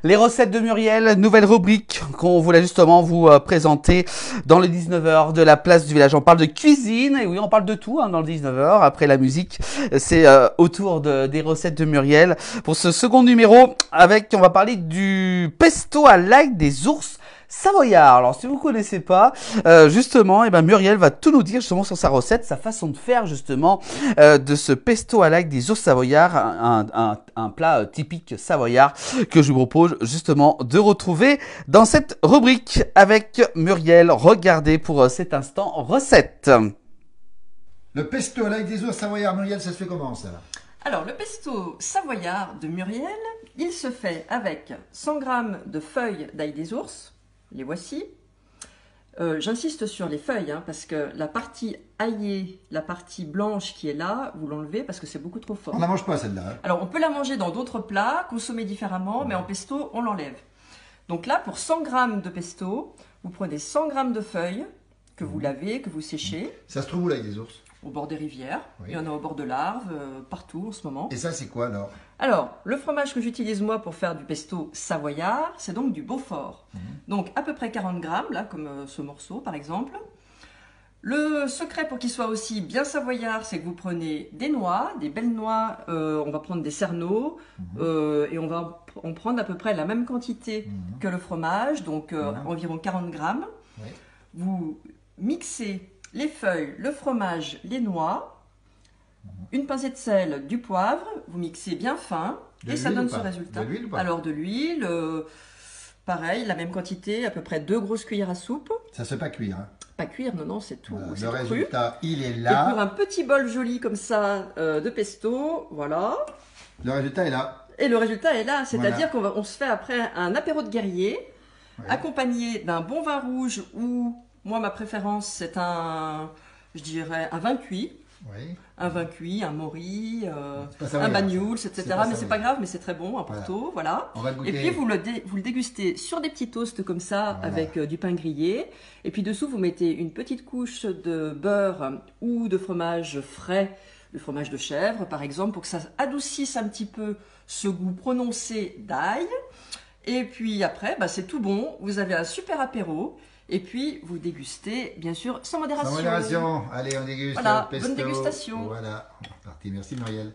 Les recettes de Muriel, nouvelle rubrique qu'on voulait justement vous présenter dans le 19h de la place du village. On parle de cuisine, et oui, on parle de tout dans le 19h. Après la musique, c'est autour des recettes de Muriel. Pour ce second numéro, on va parler du pesto à l'ail des ours savoyard. Alors si vous connaissez pas, justement, Muriel va tout nous dire justement sur sa recette, sa façon de faire justement de ce pesto à l'ail des ours savoyards, un plat typique savoyard que je vous propose justement de retrouver dans cette rubrique avec Muriel. Regardez pour cet instant recette. Le pesto à l'ail des ours savoyards, Muriel, ça se fait comment ça? Alors, le pesto savoyard de Muriel, il se fait avec 100 g de feuilles d'ail des ours. Les voici. J'insiste sur les feuilles, parce que la partie aillée, la partie blanche qui est là, vous l'enlevez parce que c'est beaucoup trop fort. On ne la mange pas celle-là. Alors, on peut la manger dans d'autres plats, consommer différemment, mais en pesto, on l'enlève. Donc là, pour 100 g de pesto, vous prenez 100 g de feuilles que vous lavez, que vous séchez. Ça se trouve où l'ail des ours? Au bord des rivières, oui. Il y en a au bord de l'Arve, partout en ce moment. Et ça, c'est quoi alors? Alors, le fromage que j'utilise moi pour faire du pesto savoyard, c'est donc du Beaufort. Donc à peu près 40 g, là, comme ce morceau par exemple. Le secret pour qu'il soit aussi bien savoyard, c'est que vous prenez des noix, des belles noix, on va prendre des cerneaux, et on va en prendre à peu près la même quantité que le fromage, donc environ 40 g. Oui. Vous mixez les feuilles, le fromage, les noix, une pincée de sel, du poivre, vous mixez bien fin et ça donne ce résultat. De l'huile ou pas? Alors de l'huile, pareil, la même quantité, à peu près 2 grosses cuillères à soupe. Ça se fait pas cuire. Pas cuire, non, c'est tout. Voilà, c'est le tout résultat, cru. il est Et là. pour un petit bol joli comme ça de pesto, voilà. Le résultat est là. Et le résultat est là, c'est-à-dire Voilà. qu'on se fait après un apéro de guerrier, accompagné d'un bon vin rouge ou, moi ma préférence c'est je dirais un vin cuit. Oui. Un vin cuit, un mori, savoyard, un bagnouls, etc. C'est pas Mais c'est pas savoyard. grave, mais c'est très bon, un Porto, voilà. On va le goûter. Et puis vous le dégustez sur des petits toasts comme ça, Voilà. avec du pain grillé. Et puis dessous, vous mettez une petite couche de beurre ou de fromage frais, le fromage de chèvre par exemple, pour que ça adoucisse un petit peu ce goût prononcé d'ail. Et puis après, c'est tout bon, vous avez un super apéro. Et puis, vous dégustez, bien sûr, sans modération. Sans modération. Allez, on déguste Voilà, le pesto. bonne dégustation. Voilà, on est parti. Merci Muriel.